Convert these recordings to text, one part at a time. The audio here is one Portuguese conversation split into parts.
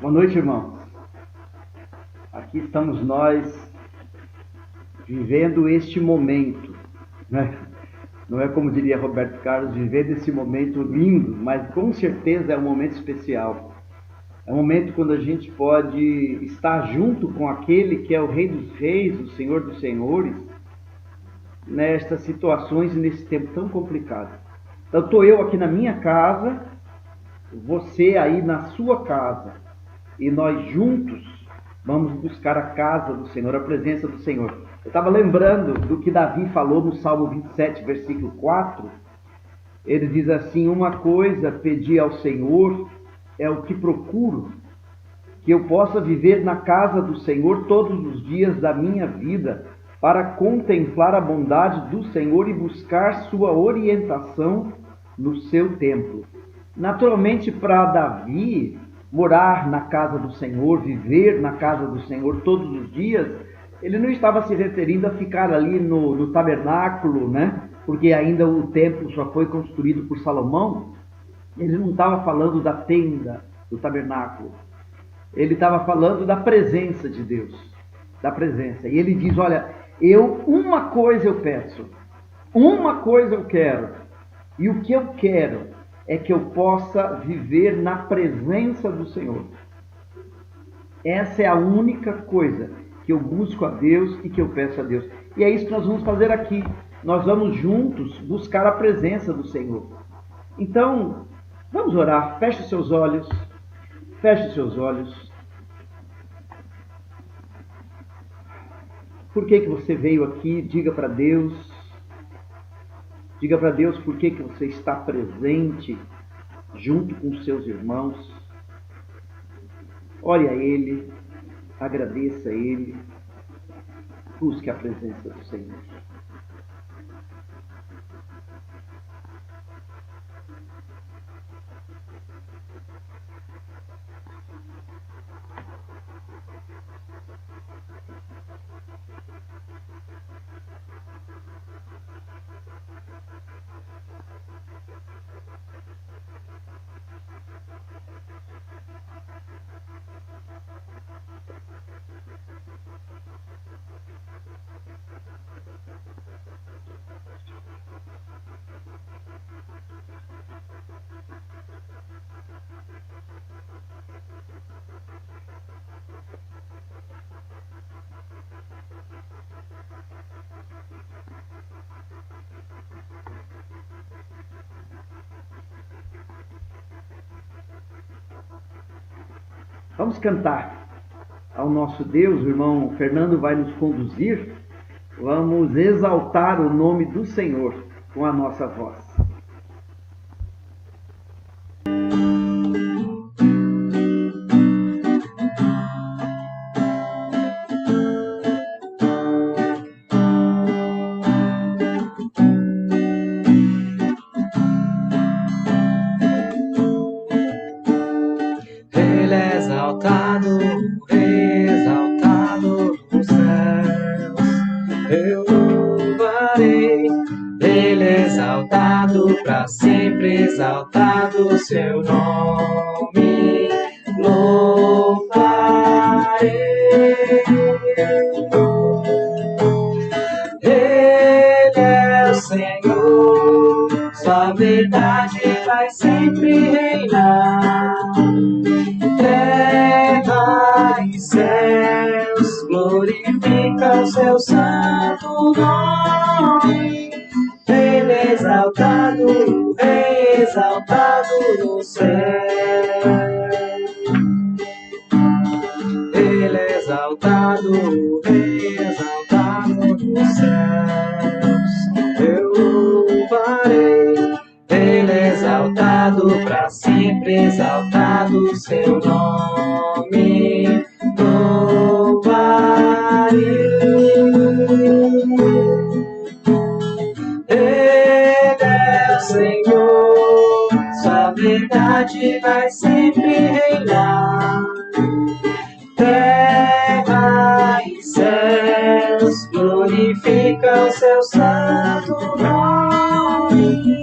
Boa noite, irmãos. Aqui estamos nós vivendo este momento, né? Não é como diria Roberto Carlos, vivendo esse momento lindo, mas com certeza é um momento especial. É um momento quando a gente pode estar junto com aquele que é o Rei dos Reis, o Senhor dos Senhores, nestas situações e nesse tempo tão complicado. Então estou eu aqui na minha casa, você aí na sua casa, e nós juntos vamos buscar a casa do Senhor, a presença do Senhor. Eu estava lembrando do que Davi falou no Salmo 27, versículo 4. Ele diz assim: uma coisa pedi ao Senhor, é o que procuro, que eu possa viver na casa do Senhor todos os dias da minha vida, para contemplar a bondade do Senhor e buscar sua orientação no seu templo. Naturalmente, para Davi, morar na casa do Senhor, viver na casa do Senhor todos os dias, ele não estava se referindo a ficar ali no tabernáculo, né? Porque ainda o templo só foi construído por Salomão. Ele não estava falando da tenda, do tabernáculo. Ele estava falando da presença de Deus, da presença. E ele diz: olha, uma coisa eu peço, uma coisa eu quero, e o que eu quero é que eu possa viver na presença do Senhor. Essa é a única coisa que eu busco a Deus e que eu peço a Deus. E é isso que nós vamos fazer aqui. Nós vamos juntos buscar a presença do Senhor. Então, vamos orar. Feche os seus olhos. Feche os seus olhos. Por que você veio aqui? Diga para Deus. Diga para Deus por que você está presente junto com seus irmãos. Ore a Ele, agradeça a Ele, busque a presença do Senhor. Vamos cantar ao nosso Deus. O irmão Fernando vai nos conduzir. Vamos exaltar o nome do Senhor com a nossa voz. Exaltado seu nome, louvarei. Ele é o Senhor, sua verdade vai sempre reinar. Terra e céus glorificam o seu santo nome. Ele é exaltado no céu. Ele é exaltado nos céus. Eu louvarei. Ele é exaltado para sempre, exaltado seu nome. Louvarei. Senhor, sua verdade vai sempre reinar. Terra e céus glorificam seu santo nome.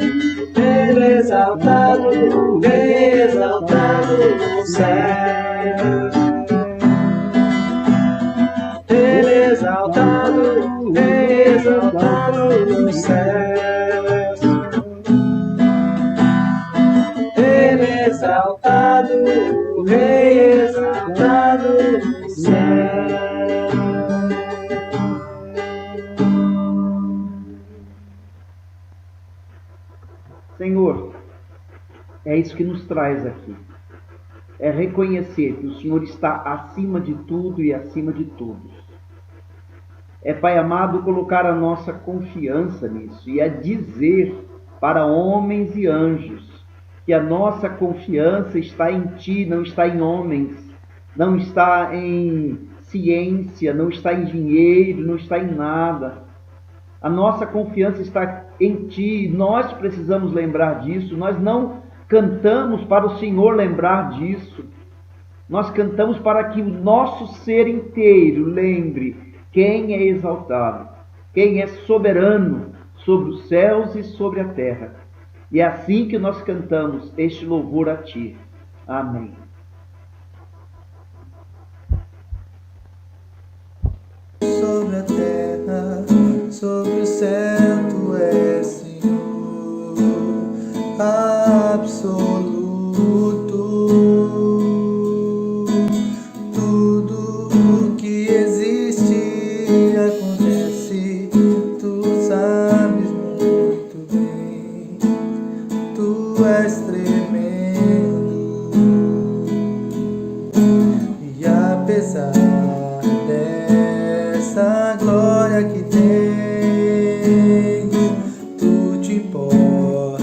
Ele é exaltado no céu. Ele exaltado, exaltado no céu. Ele exaltado, Rei exaltado no céu. Senhor, é isso que nos traz aqui. É reconhecer que o Senhor está acima de tudo e acima de todos. É, Pai amado, colocar a nossa confiança nisso e é dizer para homens e anjos que a nossa confiança está em Ti, não está em homens, não está em ciência, não está em dinheiro, não está em nada. A nossa confiança está em Ti, nós precisamos lembrar disso, nós não cantamos para o Senhor lembrar disso, nós cantamos para que o nosso ser inteiro lembre quem é exaltado, quem é soberano sobre os céus e sobre a terra. E é assim que nós cantamos este louvor a Ti. Amém. Sobre a terra, sobre o céu, Tu és Senhor absoluto. Tudo que existe acontece, Tu sabes muito bem. Tu és tremendo. E apesar dessa glória que tens, Tu te importas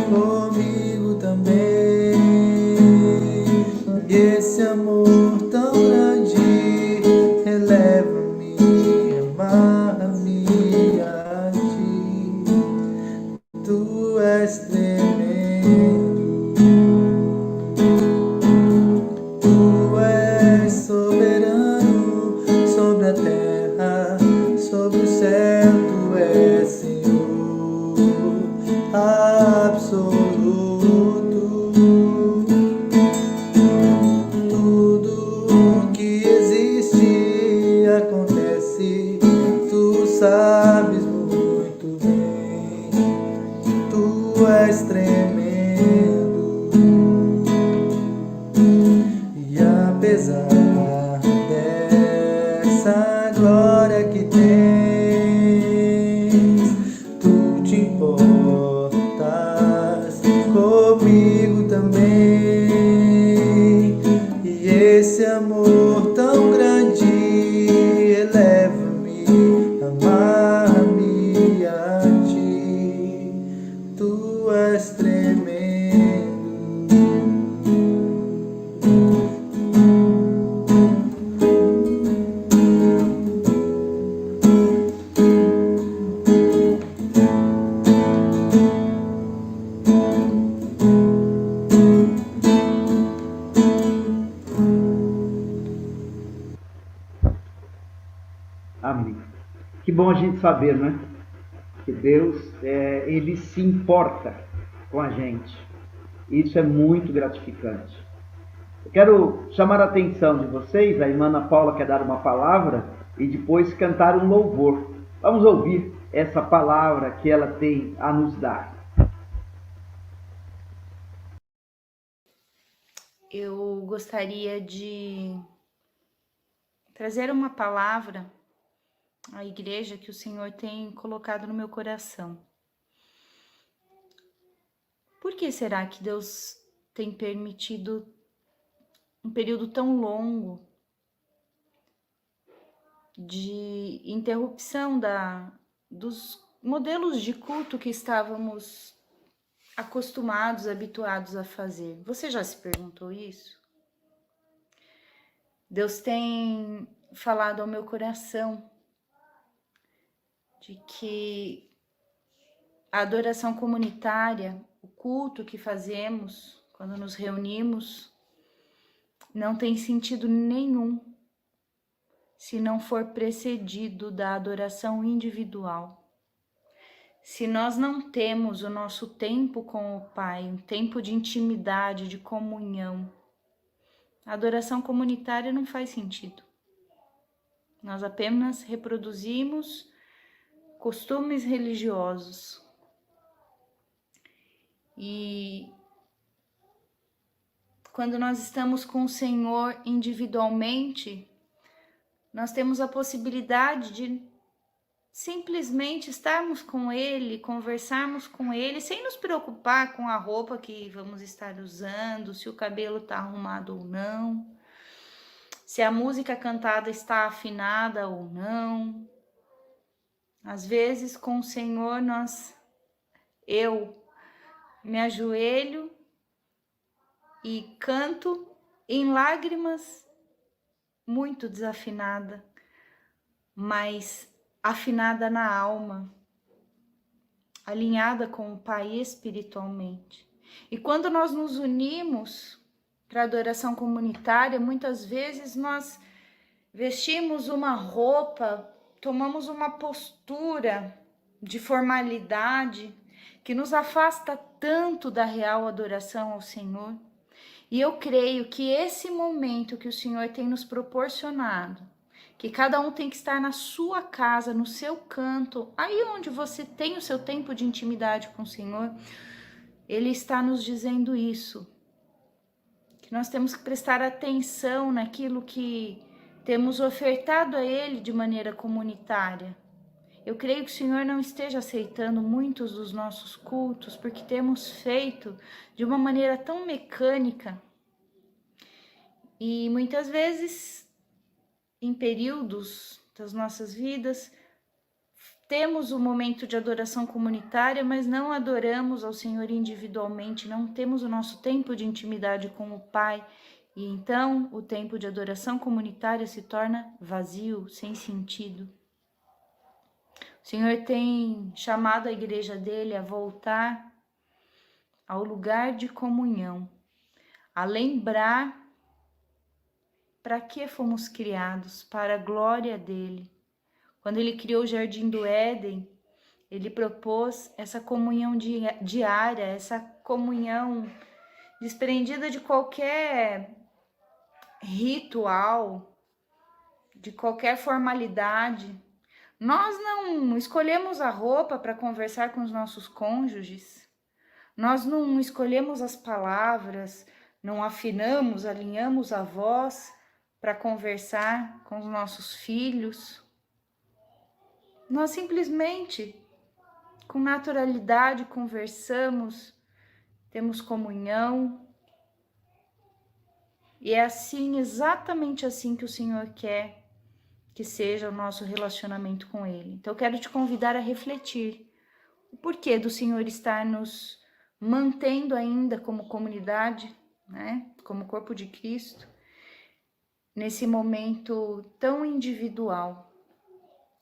comigo também. E esse amor tão grande eleva-me, amarra-me a Ti. Tu és tremendo. Tu és soberano sobre a terra, sobre o céu. Tu és Senhor absoluto. Tudo que existe acontece, Tu sabes muito bem. Tu és tremendo. E apesar dessa glória que tens, Tu te importas comigo também. E esse amor tão grande eleva-me, amarra-me a Ti. Tu és tremendo. Amém. Que bom a gente saber, né? Que Deus, Ele se importa com a gente. Isso é muito gratificante. Eu quero chamar a atenção de vocês, a irmã Ana Paula quer dar uma palavra e depois cantar um louvor. Vamos ouvir essa palavra que ela tem a nos dar. Eu gostaria de trazer uma palavra à igreja que o Senhor tem colocado no meu coração. Por que será que Deus tem permitido um período tão longo de interrupção dos modelos de culto que estávamos acostumados, habituados a fazer? Você já se perguntou isso? Deus tem falado ao meu coração de que a adoração comunitária, o culto que fazemos quando nos reunimos, não tem sentido nenhum se não for precedido da adoração individual, se nós não temos o nosso tempo com o Pai, um tempo de intimidade, de comunhão, a adoração comunitária não faz sentido. Nós apenas reproduzimos costumes religiosos. E quando nós estamos com o Senhor individualmente, nós temos a possibilidade de simplesmente estarmos com Ele, conversarmos com Ele, sem nos preocupar com a roupa que vamos estar usando, se o cabelo está arrumado ou não, se a música cantada está afinada ou não. Às vezes, com o Senhor, eu me ajoelho e canto em lágrimas, muito desafinada, mas afinada na alma, alinhada com o Pai espiritualmente. E quando nós nos unimos para a adoração comunitária, muitas vezes nós vestimos uma roupa, tomamos uma postura de formalidade que nos afasta tanto da real adoração ao Senhor. E eu creio que esse momento que o Senhor tem nos proporcionado, que cada um tem que estar na sua casa, no seu canto, aí onde você tem o seu tempo de intimidade com o Senhor, Ele está nos dizendo isso, que nós temos que prestar atenção naquilo que temos ofertado a Ele de maneira comunitária. Eu creio que o Senhor não esteja aceitando muitos dos nossos cultos, porque temos feito de uma maneira tão mecânica. E muitas vezes, em períodos das nossas vidas, temos o momento de adoração comunitária, mas não adoramos ao Senhor individualmente, não temos o nosso tempo de intimidade com o Pai. E então o tempo de adoração comunitária se torna vazio, sem sentido. O Senhor tem chamado a igreja dele a voltar ao lugar de comunhão, a lembrar para que fomos criados, para a glória dele. Quando ele criou o Jardim do Éden, ele propôs essa comunhão diária, essa comunhão desprendida de qualquer ritual, de qualquer formalidade. Nós não escolhemos a roupa para conversar com os nossos cônjuges, nós não escolhemos as palavras, não afinamos, alinhamos a voz para conversar com os nossos filhos. Nós simplesmente, com naturalidade, conversamos, temos comunhão. E é assim, exatamente assim que o Senhor quer que seja o nosso relacionamento com Ele. Então eu quero te convidar a refletir o porquê do Senhor estar nos mantendo ainda como comunidade, né? Como corpo de Cristo, nesse momento tão individual.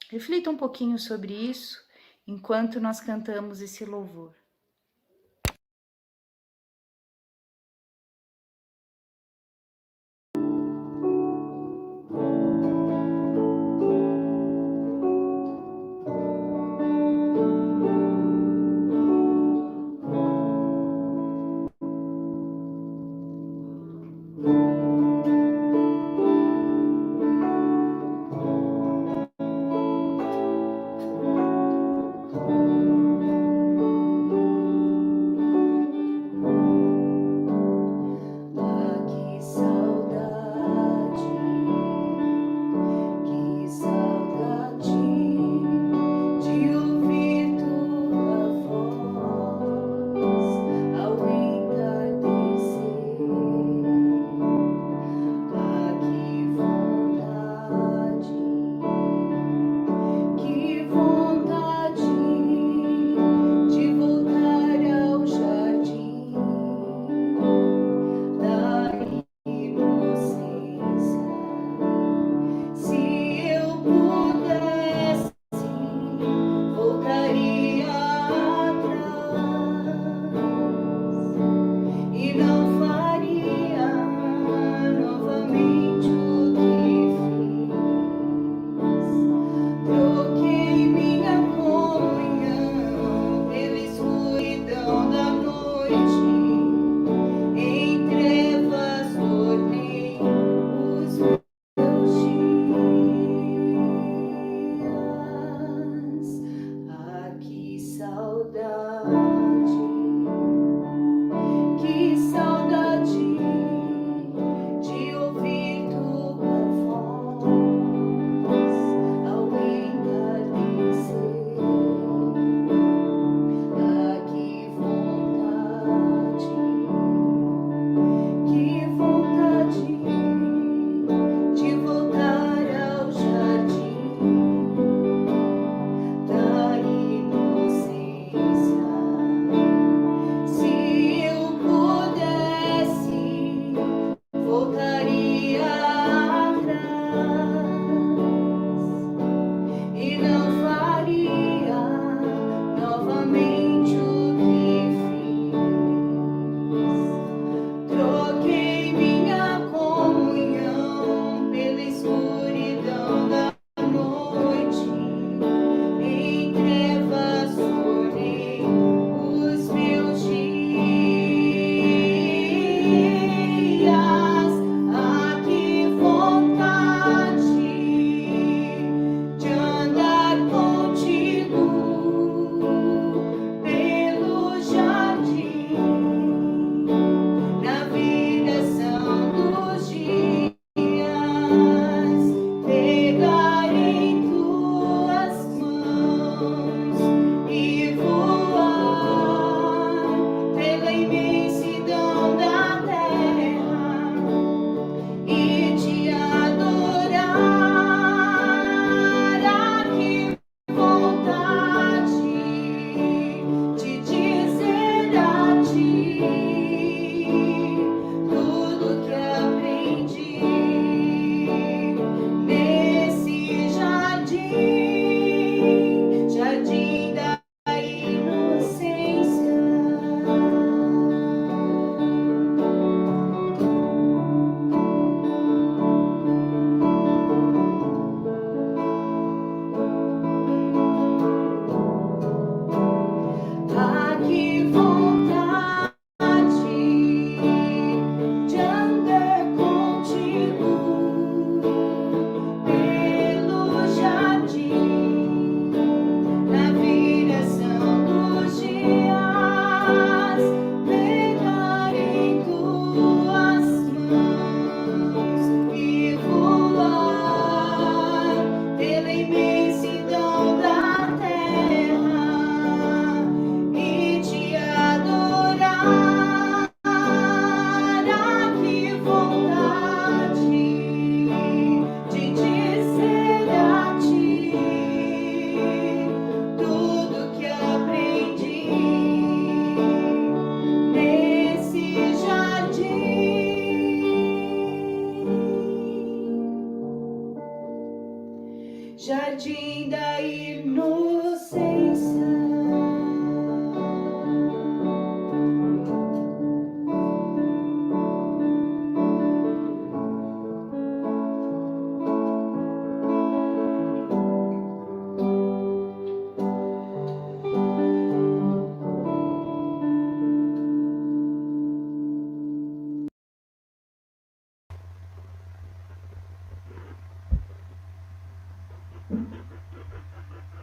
Reflita um pouquinho sobre isso enquanto nós cantamos esse louvor.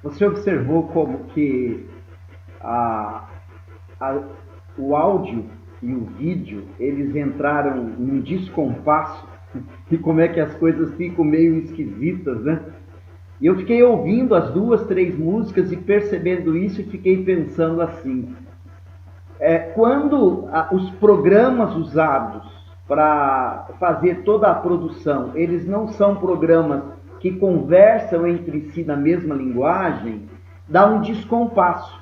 Você observou como que o áudio e o vídeo, eles entraram num descompasso, e como é que as coisas ficam meio esquisitas, né? E eu fiquei ouvindo as 2, 3 músicas e percebendo isso, e fiquei pensando assim, quando os programas usados para fazer toda a produção, eles não são programas que conversam entre si na mesma linguagem, dá um descompasso.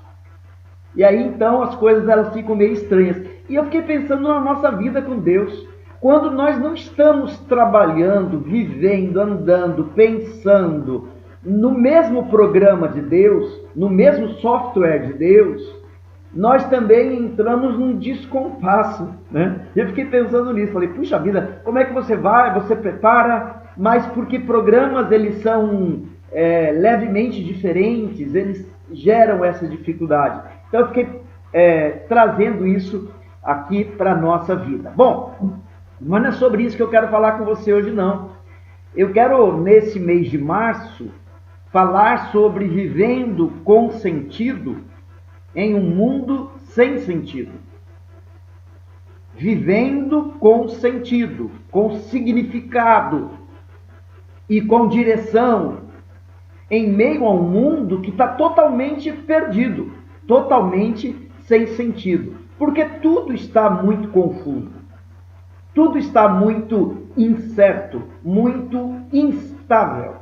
E aí então as coisas elas ficam meio estranhas. E eu fiquei pensando na nossa vida com Deus. Quando nós não estamos trabalhando, vivendo, andando, pensando no mesmo programa de Deus, no mesmo software de Deus, nós também entramos num descompasso, né? Eu fiquei pensando nisso, falei, puxa vida, como é que você vai, você prepara, mas porque programas eles são levemente diferentes, eles geram essa dificuldade. Então eu fiquei trazendo isso aqui para a nossa vida. Bom, mas não é sobre isso que eu quero falar com você hoje não. Eu quero, nesse mês de março, falar sobre vivendo com sentido em um mundo sem sentido. Vivendo com sentido, com significado e com direção, em meio a um mundo que está totalmente perdido, totalmente sem sentido. Porque tudo está muito confuso, tudo está muito incerto, muito instável.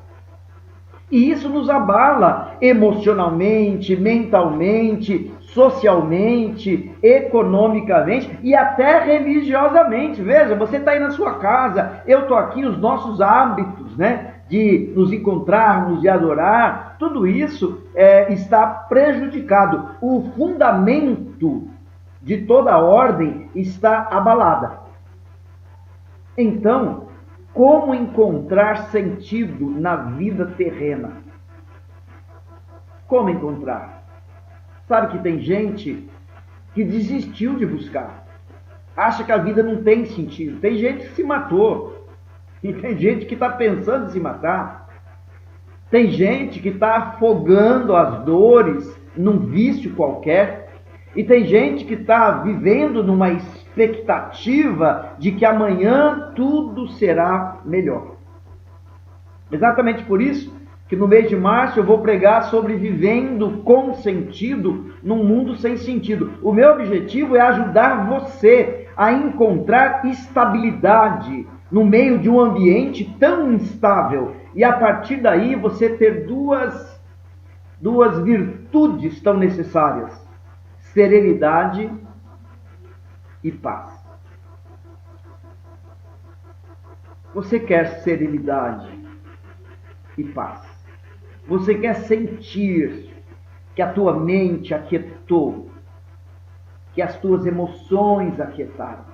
E isso nos abala emocionalmente, mentalmente, socialmente, economicamente e até religiosamente. Veja, você está aí na sua casa, eu estou aqui, os nossos hábitos, né, de nos encontrarmos, de adorar, tudo isso está prejudicado. O fundamento de toda a ordem está abalada. Então, como encontrar sentido na vida terrena? Como encontrar? Sabe que tem gente que desistiu de buscar. Acha que a vida não tem sentido. Tem gente que se matou. E tem gente que está pensando em se matar. Tem gente que está afogando as dores num vício qualquer. E tem gente que está vivendo numa expectativa de que amanhã tudo será melhor. Exatamente por isso que no mês de março eu vou pregar sobre vivendo com sentido num mundo sem sentido. O meu objetivo é ajudar você a encontrar estabilidade no meio de um ambiente tão instável. E a partir daí você ter duas virtudes tão necessárias: serenidade e paz. Você quer serenidade e paz? Você quer sentir que a tua mente aquietou, que as tuas emoções aquietaram?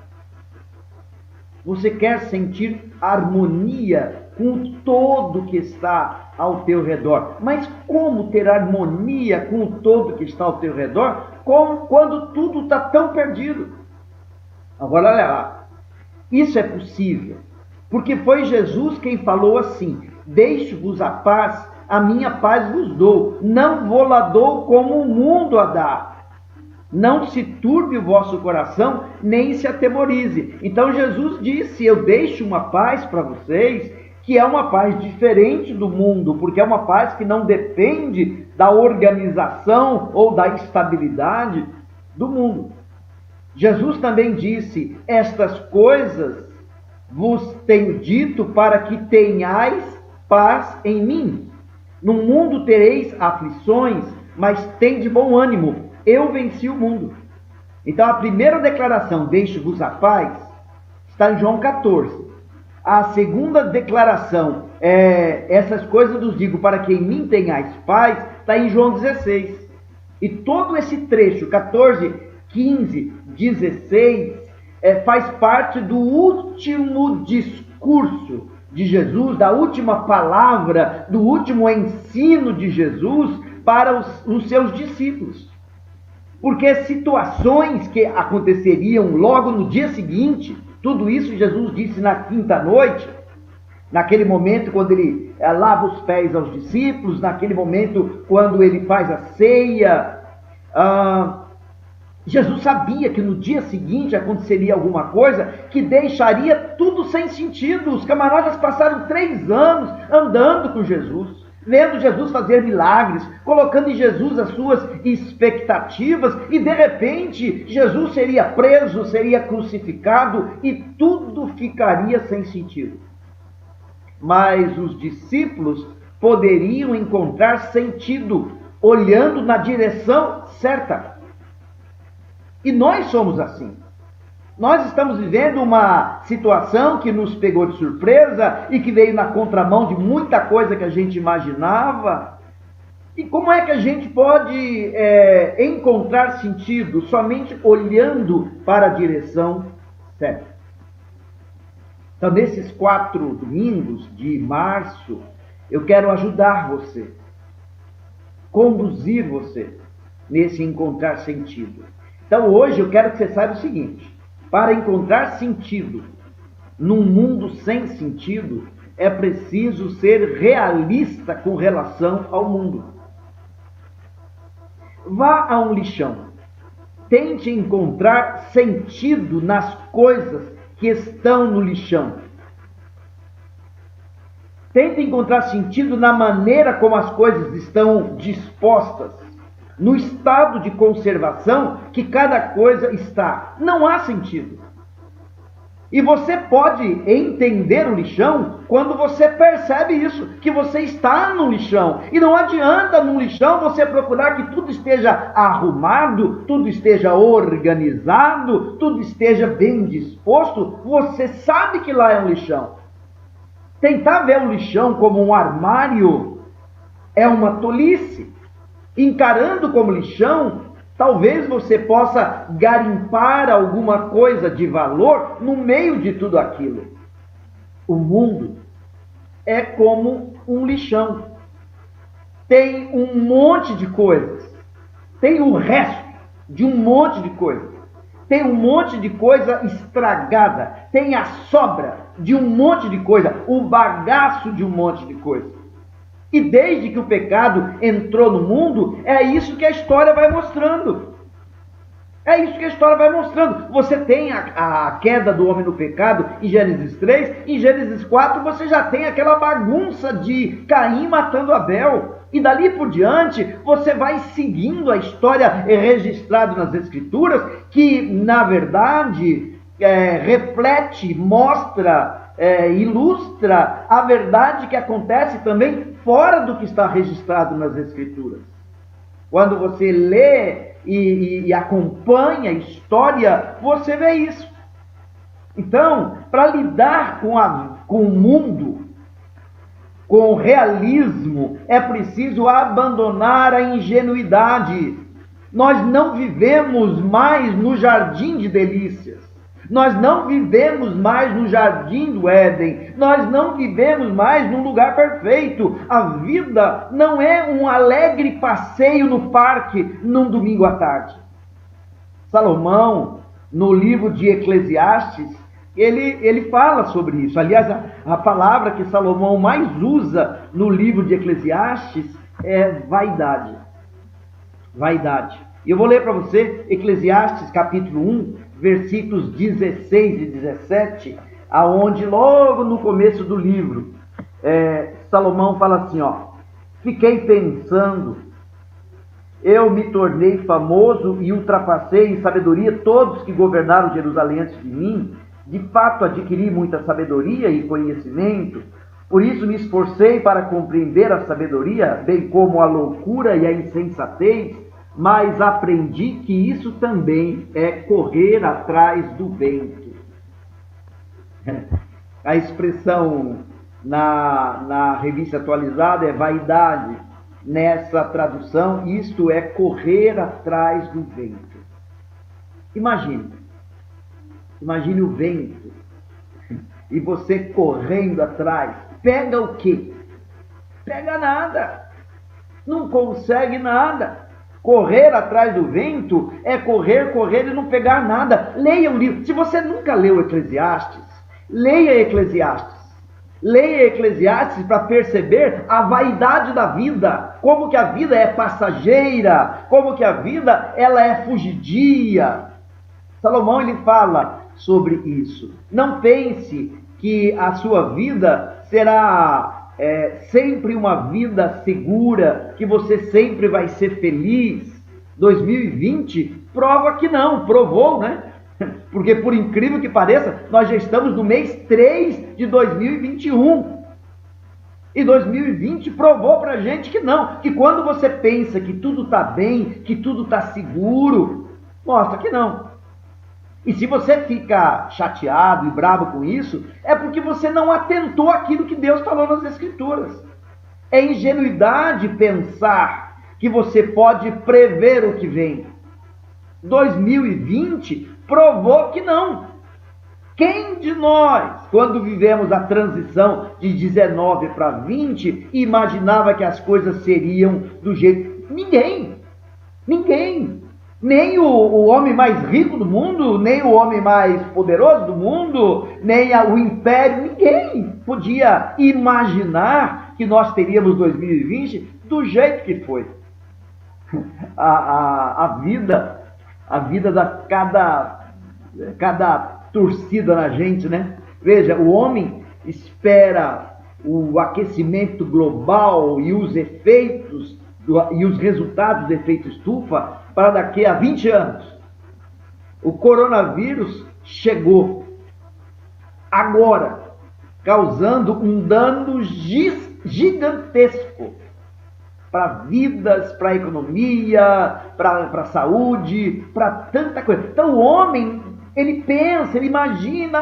Você quer sentir harmonia com o todo que está ao teu redor? Mas como ter harmonia com o todo que está ao teu redor quando tudo está tão perdido? Agora olha lá, isso é possível, porque foi Jesus quem falou assim: deixo-vos a paz, a minha paz vos dou, não vou lá dou como o mundo a dá. Não se turbe o vosso coração, nem se atemorize. Então Jesus disse: eu deixo uma paz para vocês, que é uma paz diferente do mundo, porque é uma paz que não depende da organização ou da estabilidade do mundo. Jesus também disse: estas coisas vos tenho dito para que tenhais paz em mim. No mundo tereis aflições, mas tende bom ânimo, eu venci o mundo. Então a primeira declaração, deixo-vos a paz, está em João 14. A segunda declaração, essas coisas vos digo para que em mim tenhais paz, está em João 16. E todo esse trecho, 14, 15, 16, faz parte do último discurso de Jesus, da última palavra, do último ensino de Jesus para os seus discípulos. Porque situações que aconteceriam logo no dia seguinte, tudo isso Jesus disse na quinta noite, naquele momento quando ele lava os pés aos discípulos, naquele momento quando ele faz a ceia. Jesus sabia que no dia seguinte aconteceria alguma coisa que deixaria tudo sem sentido. Os camaradas passaram 3 anos andando com Jesus, vendo Jesus fazer milagres, colocando em Jesus as suas expectativas, e de repente Jesus seria preso, seria crucificado e tudo ficaria sem sentido. Mas os discípulos poderiam encontrar sentido olhando na direção certa. E nós somos assim. Nós estamos vivendo uma situação que nos pegou de surpresa e que veio na contramão de muita coisa que a gente imaginava. E como é que a gente pode encontrar sentido somente olhando para a direção certa? Então, nesses 4 domingos de março, eu quero ajudar você, conduzir você nesse encontrar sentido. Então, hoje eu quero que você saiba o seguinte: para encontrar sentido num mundo sem sentido, é preciso ser realista com relação ao mundo. Vá a um lixão. Tente encontrar sentido nas coisas que estão no lixão. Tente encontrar sentido na maneira como as coisas estão dispostas, no estado de conservação que cada coisa está. Não há sentido. E você pode entender o lixão quando você percebe isso, que você está no lixão. E não adianta no lixão você procurar que tudo esteja arrumado, tudo esteja organizado, tudo esteja bem disposto. Você sabe que lá é um lixão. Tentar ver o lixão como um armário é uma tolice. Encarando como lixão, talvez você possa garimpar alguma coisa de valor no meio de tudo aquilo. O mundo é como um lixão. Tem um monte de coisas. Tem o resto de um monte de coisas. Tem um monte de coisa estragada. Tem a sobra de um monte de coisa. O bagaço de um monte de coisa. E desde que o pecado entrou no mundo, é isso que a história vai mostrando. É isso que a história vai mostrando. Você tem a queda do homem no pecado em Gênesis 3, em Gênesis 4 você já tem aquela bagunça de Caim matando Abel. E dali por diante, você vai seguindo a história registrada nas Escrituras, que na verdade reflete, mostra, ilustra a verdade que acontece também fora do que está registrado nas Escrituras. Quando você lê e acompanha a história, você vê isso. Então, para lidar com o mundo, com o realismo, é preciso abandonar a ingenuidade. Nós não vivemos mais no jardim de delícias. Nós não vivemos mais no jardim do Éden. Nós não vivemos mais num lugar perfeito. A vida não é um alegre passeio no parque num domingo à tarde. Salomão, no livro de Eclesiastes, ele fala sobre isso. Aliás, a palavra que Salomão mais usa no livro de Eclesiastes é vaidade. Vaidade. E eu vou ler para você Eclesiastes capítulo 1, versículos 16 e 17, aonde logo no começo do livro, Salomão fala assim, fiquei pensando, eu me tornei famoso e ultrapassei em sabedoria todos que governaram Jerusalém antes de mim. De fato adquiri muita sabedoria e conhecimento, por isso me esforcei para compreender a sabedoria, bem como a loucura e a insensatez, mas aprendi que isso também é correr atrás do vento. A expressão na revista atualizada é vaidade. Nessa tradução, isto é correr atrás do vento. Imagine o vento e você correndo atrás. Pega o quê? Pega nada. Não consegue nada. Correr atrás do vento é correr e não pegar nada. Leia o livro. Se você nunca leu Eclesiastes, leia Eclesiastes. Leia Eclesiastes para perceber a vaidade da vida, como que a vida é passageira, como que a vida ela é fugidia. Salomão ele fala sobre isso. Não pense que a sua vida será sempre uma vida segura, que você sempre vai ser feliz. 2020 prova que não, provou, né? Porque por incrível que pareça, nós já estamos no mês 3 de 2021. E 2020 provou pra gente que não, que quando você pensa que tudo tá bem, que tudo tá seguro, mostra que não. E se você fica chateado e bravo com isso, é porque você não atentou àquilo que Deus falou nas Escrituras. É ingenuidade pensar que você pode prever o que vem. 2020 provou que não. Quem de nós, quando vivemos a transição de 19 para 20, imaginava que as coisas seriam do jeito... Ninguém. Nem o homem mais rico do mundo, nem o homem mais poderoso do mundo, nem o império, ninguém podia imaginar que nós teríamos 2020 do jeito que foi. A vida da cada torcida na gente, né? Veja, o homem espera o aquecimento global e os efeitos e os resultados do efeito estufa para daqui a 20 anos. O coronavírus chegou agora, causando um dano gigantesco para vidas, para a economia, para a saúde, para tanta coisa. Então o homem, ele pensa, ele imagina,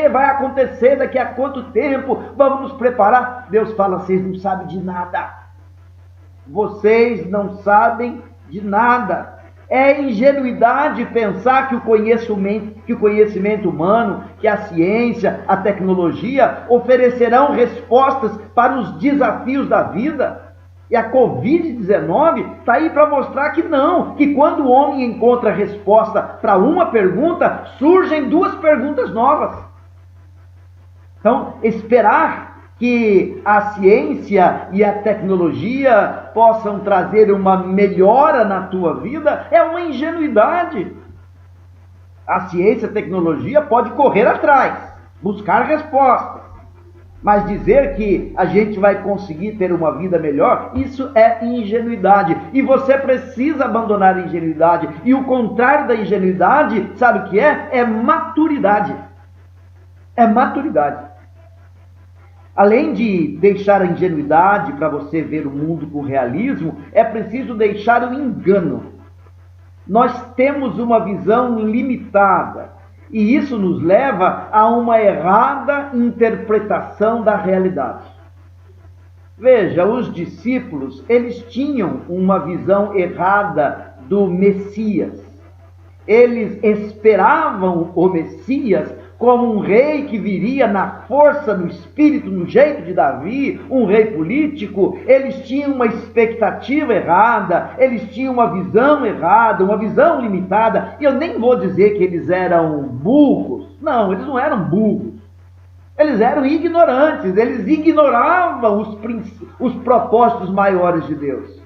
vai acontecer daqui a quanto tempo, vamos nos preparar. Deus fala, vocês não sabem de nada. Vocês não sabem de nada. É ingenuidade pensar que o conhecimento humano, que a ciência, a tecnologia oferecerão respostas para os desafios da vida. E a Covid-19 está aí para mostrar que não, que quando o homem encontra resposta para uma pergunta, surgem duas perguntas novas. Então, esperar que a ciência e a tecnologia possam trazer uma melhora na tua vida é uma ingenuidade. A ciência e a tecnologia pode correr atrás, buscar respostas. Mas dizer que a gente vai conseguir ter uma vida melhor, isso é ingenuidade. E você precisa abandonar a ingenuidade. E o contrário da ingenuidade, sabe o que é? É maturidade. É maturidade. Além de deixar a ingenuidade para você ver o mundo com realismo, é preciso deixar o engano. Nós temos uma visão limitada. E isso nos leva a uma errada interpretação da realidade. Veja, os discípulos, eles tinham uma visão errada do Messias. Eles esperavam o Messias como um rei que viria na força, no espírito, no jeito de Davi, um rei político. Eles tinham uma expectativa errada, eles tinham uma visão errada, uma visão limitada. E eu nem vou dizer que eles eram burros. Não, eles não eram burros. Eles eram ignorantes, eles ignoravam os propósitos maiores de Deus.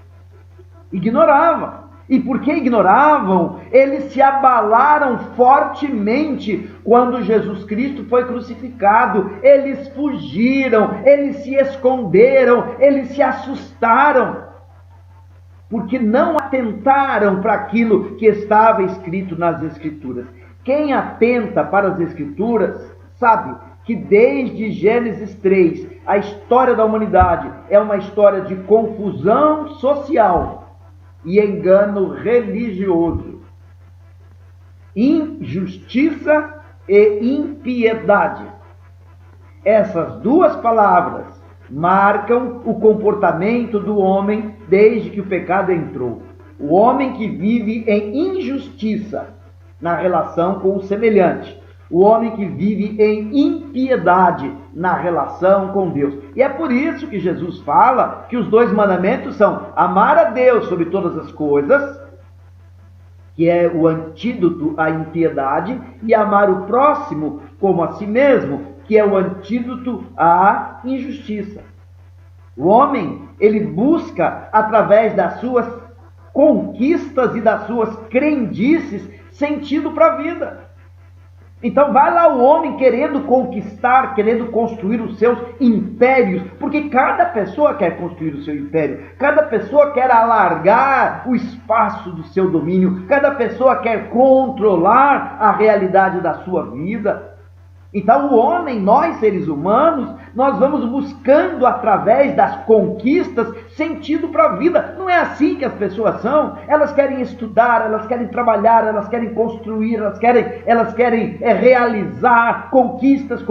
Ignoravam. E porque ignoravam, eles se abalaram fortemente quando Jesus Cristo foi crucificado. Eles fugiram, eles se esconderam, eles se assustaram, porque não atentaram para aquilo que estava escrito nas Escrituras. Quem atenta para as Escrituras sabe que desde Gênesis 3, a história da humanidade é uma história de confusão social e engano religioso, injustiça e impiedade. Essas duas palavras marcam o comportamento do homem desde que o pecado entrou. O homem que vive em injustiça na relação com o semelhante. O homem que vive em impiedade na relação com Deus. E é por isso que Jesus fala que os dois mandamentos são amar a Deus sobre todas as coisas, que é o antídoto à impiedade, e amar o próximo como a si mesmo, que é o antídoto à injustiça. O homem, ele busca, através das suas conquistas e das suas crendices, sentido para a vida. Então vai lá o homem querendo conquistar, querendo construir os seus impérios, porque cada pessoa quer construir o seu império, cada pessoa quer alargar o espaço do seu domínio, cada pessoa quer controlar a realidade da sua vida. Então o homem, nós seres humanos, nós vamos buscando através das conquistas sentido para a vida. Não é assim que as pessoas são. Elas querem estudar, elas querem trabalhar, elas querem construir, elas querem realizar conquistas,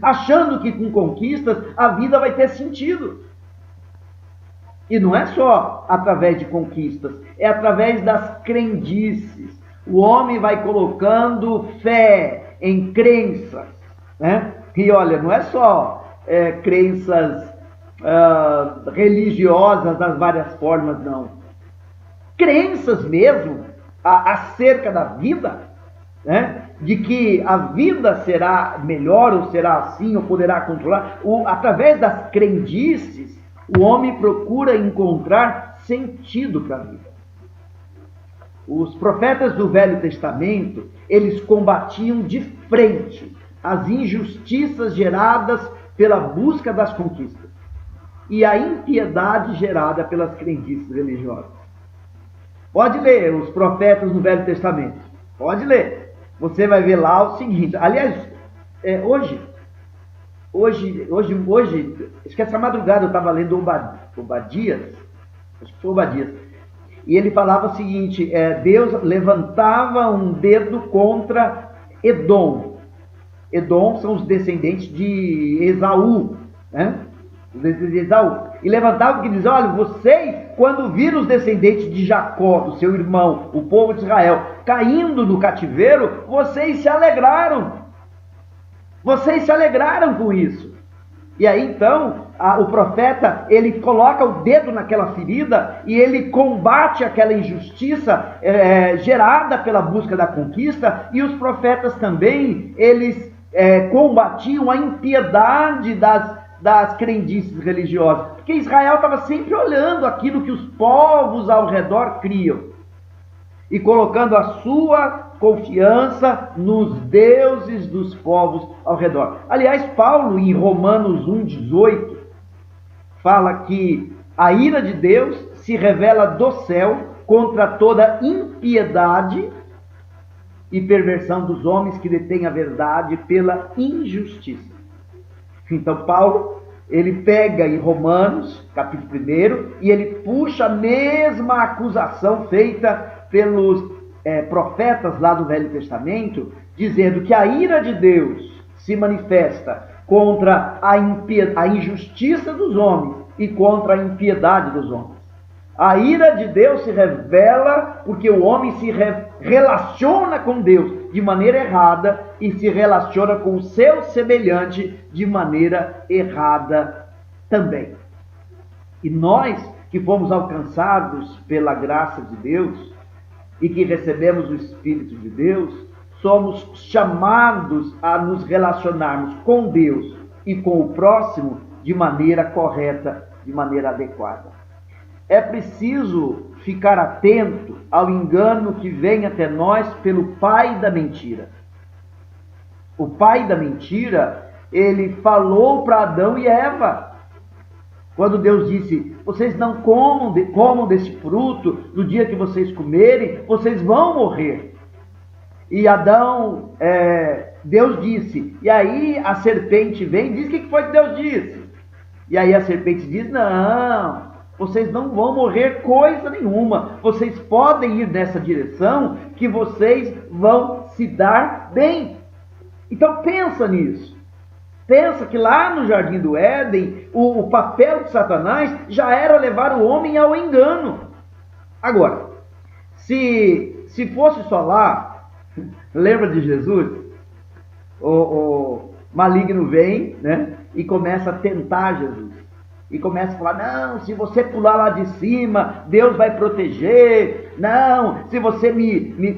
achando que com conquistas a vida vai ter sentido. E não é só através de conquistas, é através das crendices. O homem vai colocando fé em crenças, né? E olha, não é só crenças religiosas das várias formas, não. Crenças mesmo acerca da vida, né? De que a vida será melhor, ou será assim, ou poderá controlar. Através das crendices, o homem procura encontrar sentido para a vida. Os profetas do Velho Testamento, eles combatiam de frente as injustiças geradas pela busca das conquistas e a impiedade gerada pelas crendices religiosas. Pode ler os profetas do Velho Testamento. Pode ler. Você vai ver lá o seguinte. Aliás, hoje, acho que essa madrugada eu estava lendo Obadias. Acho que foi Obadias. E ele falava o seguinte, Deus levantava um dedo contra Edom. Edom são os descendentes de Esaú, né? Os descendentes de Esaú. E levantava e dizia, olha, vocês, quando viram os descendentes de Jacó, do seu irmão, o povo de Israel, caindo no cativeiro, vocês se alegraram. Vocês se alegraram com isso. E aí então, o profeta, ele coloca o dedo naquela ferida e ele combate aquela injustiça gerada pela busca da conquista. E os profetas também, eles combatiam a impiedade das crendices religiosas. Porque Israel estava sempre olhando aquilo que os povos ao redor criam e colocando a sua confiança nos deuses dos povos ao redor. Aliás, Paulo, em Romanos 1,18, fala que a ira de Deus se revela do céu contra toda impiedade e perversão dos homens que detêm a verdade pela injustiça. Então, Paulo, ele pega em Romanos, capítulo 1, e ele puxa a mesma acusação feita pelos profetas lá do Velho Testamento, dizendo que a ira de Deus se manifesta contra a injustiça dos homens e contra a impiedade dos homens. A ira de Deus se revela porque o homem se relaciona com Deus de maneira errada e se relaciona com o seu semelhante de maneira errada também. E nós que fomos alcançados pela graça de Deus e que recebemos o Espírito de Deus, somos chamados a nos relacionarmos com Deus e com o próximo de maneira correta, de maneira adequada. É preciso ficar atento ao engano que vem até nós pelo pai da mentira. O pai da mentira, ele falou para Adão e Eva, quando Deus disse, vocês não comam desse fruto, no dia que vocês comerem, vocês vão morrer. E Adão, Deus disse, e aí a serpente vem e diz, o que foi que Deus disse? E aí a serpente diz, não, vocês não vão morrer coisa nenhuma, vocês podem ir nessa direção que vocês vão se dar bem. Então pensa nisso. Pensa que lá no Jardim do Éden, o papel de Satanás já era levar o homem ao engano. Agora, se fosse só lá, lembra de Jesus? O maligno vem, né, e começa a tentar Jesus. E começa a falar, não, se você pular lá de cima, Deus vai proteger. Não, se você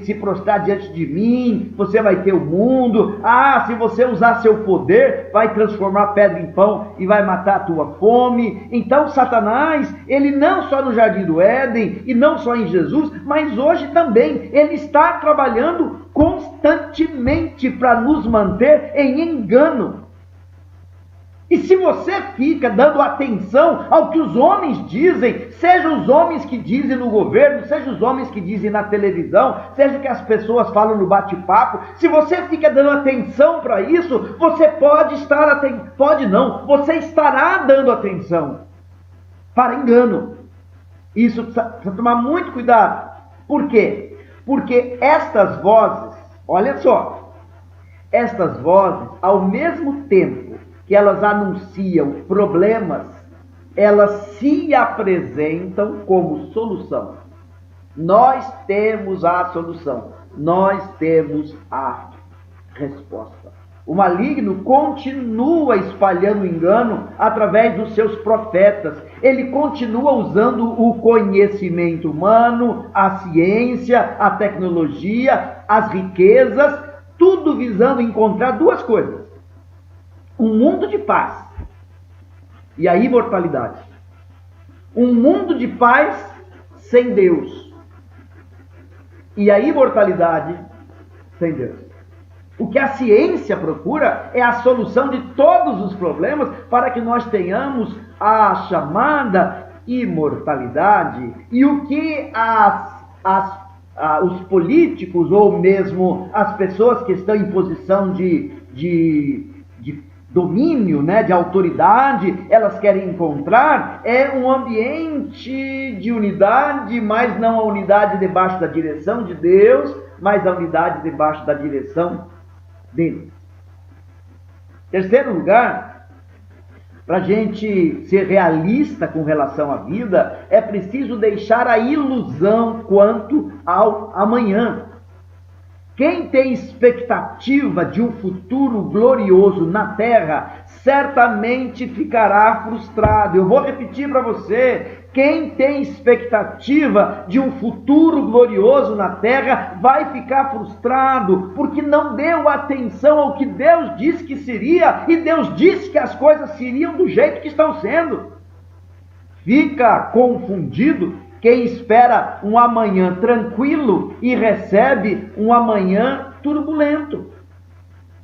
se prostrar diante de mim, você vai ter o mundo. Ah, se você usar seu poder, vai transformar pedra em pão e vai matar a tua fome. Então Satanás, ele não só no Jardim do Éden, e não só em Jesus, mas hoje também, ele está trabalhando constantemente para nos manter em engano. E se você fica dando atenção ao que os homens dizem, seja os homens que dizem no governo, seja os homens que dizem na televisão, seja o que as pessoas falam no bate-papo, se você fica dando atenção para isso, você você estará dando atenção para engano. Isso precisa tomar muito cuidado. Por quê? Porque estas vozes, olha só, estas vozes, ao mesmo tempo que elas anunciam problemas, elas se apresentam como solução. Nós temos a solução, nós temos a resposta. O maligno continua espalhando engano através dos seus profetas. Ele continua usando o conhecimento humano, a ciência, a tecnologia, as riquezas, tudo visando encontrar duas coisas: um mundo de paz e a imortalidade. Um mundo de paz sem Deus e a imortalidade sem Deus. O que a ciência procura é a solução de todos os problemas para que nós tenhamos a chamada imortalidade. E o que os políticos ou mesmo as pessoas que estão em posição de domínio, de autoridade, elas querem encontrar é um ambiente de unidade, mas não a unidade debaixo da direção de Deus, mas a unidade debaixo da direção dele. Terceiro lugar, para a gente ser realista com relação à vida, é preciso deixar a ilusão quanto ao amanhã. Quem tem expectativa de um futuro glorioso na terra, certamente ficará frustrado. Eu vou repetir para você. Quem tem expectativa de um futuro glorioso na terra, vai ficar frustrado, porque não deu atenção ao que Deus disse que seria, e Deus disse que as coisas seriam do jeito que estão sendo. Fica confundido quem espera um amanhã tranquilo e recebe um amanhã turbulento.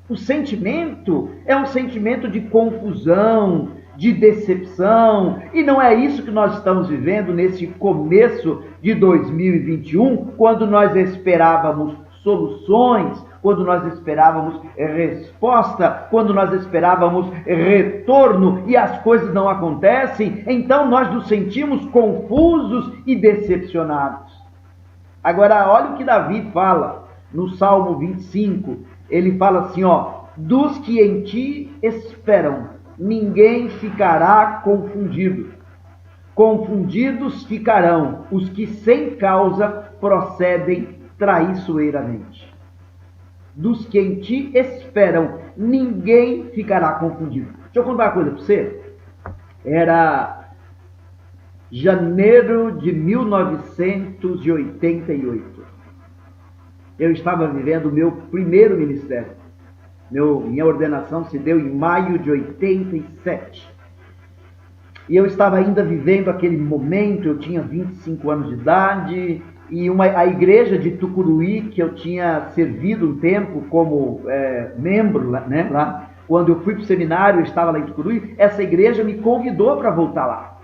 O sentimento é um sentimento de confusão, de decepção, e não é isso que nós estamos vivendo nesse começo de 2021, quando nós esperávamos soluções, quando nós esperávamos resposta, quando nós esperávamos retorno e as coisas não acontecem, então nós nos sentimos confusos e decepcionados. Agora, olha o que Davi fala no Salmo 25, ele fala assim, dos que em ti esperam, ninguém ficará confundido. Confundidos ficarão os que sem causa procedem traiçoeiramente. Dos que em ti esperam, ninguém ficará confundido. Deixa eu contar uma coisa para você. Era janeiro de 1988. Eu estava vivendo o meu primeiro ministério. Minha ordenação se deu em maio de 87. E eu estava ainda vivendo aquele momento, eu tinha 25 anos de idade, e a igreja de Tucuruí, que eu tinha servido um tempo como membro, lá, quando eu fui para o seminário, eu estava lá em Tucuruí, essa igreja me convidou para voltar lá,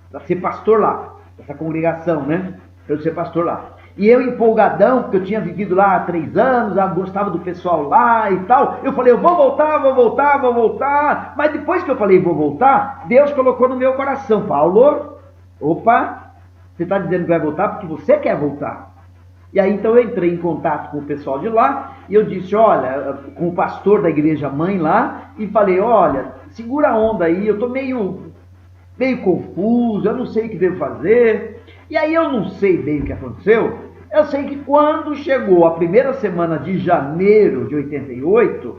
para ser pastor lá, essa congregação, para eu ser pastor lá. E eu empolgadão, porque eu tinha vivido lá há 3 anos, eu gostava do pessoal lá e tal, eu falei, eu vou voltar, mas depois que eu falei, vou voltar, Deus colocou no meu coração, Paulo, você está dizendo que vai voltar porque você quer voltar. E aí então eu entrei em contato com o pessoal de lá, e eu disse, olha, com o pastor da igreja mãe lá, e falei, olha, segura a onda aí, eu estou meio confuso, eu não sei o que devo fazer. E aí eu não sei bem o que aconteceu, eu sei que quando chegou a primeira semana de janeiro de 88,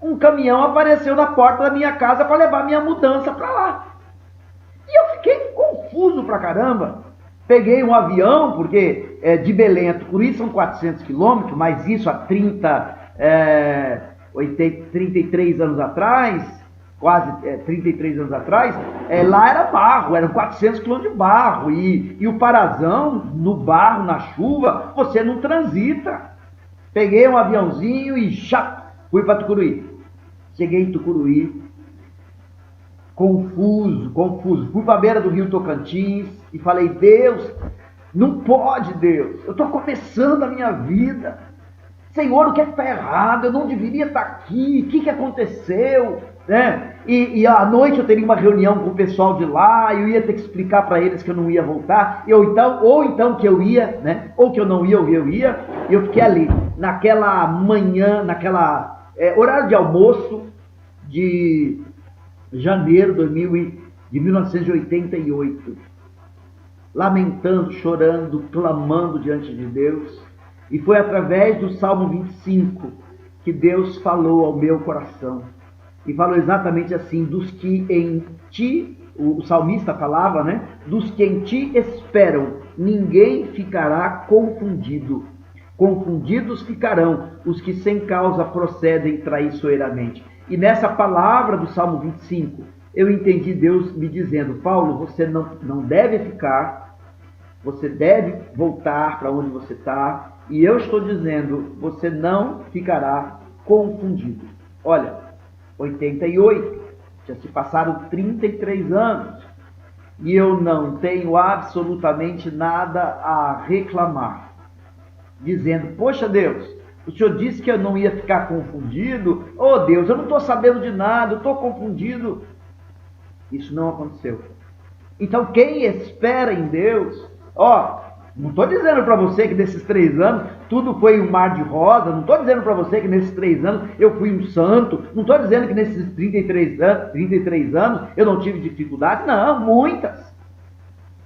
um caminhão apareceu na porta da minha casa para levar minha mudança para lá. confuso pra caramba. Peguei um avião, porque de Belém a Tucuruí são 400 quilômetros, mas isso há 33 anos atrás, quase 33 anos atrás, lá era barro, eram 400 quilômetros de barro, e o Parazão, no barro, na chuva, você não transita. Peguei um aviãozinho e fui para Tucuruí. Cheguei em Tucuruí, confuso. Fui para a beira do rio Tocantins e falei, Deus, não pode, Deus. Eu estou começando a minha vida. Senhor, o que é que está errado? Eu não deveria estar aqui. O que aconteceu? Né? E à noite eu teria uma reunião com o pessoal de lá, e eu ia ter que explicar para eles que eu não ia voltar, ou então que eu ia, né? Ou que eu não ia, eu ia. E eu fiquei ali, naquela manhã, horário de almoço de janeiro de 1988, lamentando, chorando, clamando diante de Deus. E foi através do Salmo 25 que Deus falou ao meu coração. E falou exatamente assim, dos que em ti, o salmista falava, né? Dos que em ti esperam, ninguém ficará confundido. Confundidos ficarão os que sem causa procedem traiçoeiramente. E nessa palavra do Salmo 25, eu entendi Deus me dizendo, Paulo, você não deve ficar, você deve voltar para onde você está, e eu estou dizendo, você não ficará confundido. Olha, 88, já se passaram 33 anos, e eu não tenho absolutamente nada a reclamar, dizendo, poxa Deus, o Senhor disse que eu não ia ficar confundido. Oh Deus, eu não estou sabendo de nada, eu estou confundido. Isso não aconteceu. Então quem espera em Deus, não estou dizendo para você que nesses 3 anos tudo foi um mar de rosa, não estou dizendo para você que nesses 3 anos eu fui um santo, não estou dizendo que nesses 33 anos eu não tive dificuldade, não, muitas.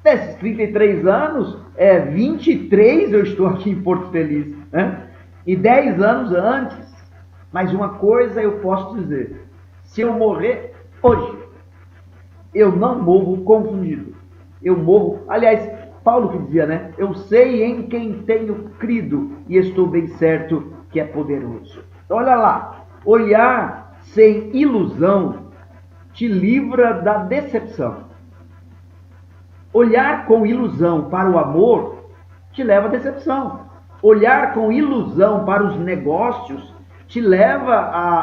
Nesses 33 anos, 23 eu estou aqui em Porto Feliz, né? E 10 anos antes. Mas uma coisa eu posso dizer, se eu morrer hoje, eu não morro confundido. Eu morro, aliás, Paulo que dizia, né? Eu sei em quem tenho crido e estou bem certo que é poderoso. Então, olha lá, olhar sem ilusão te livra da decepção. Olhar com ilusão para o amor te leva à decepção. Olhar com ilusão para os negócios te leva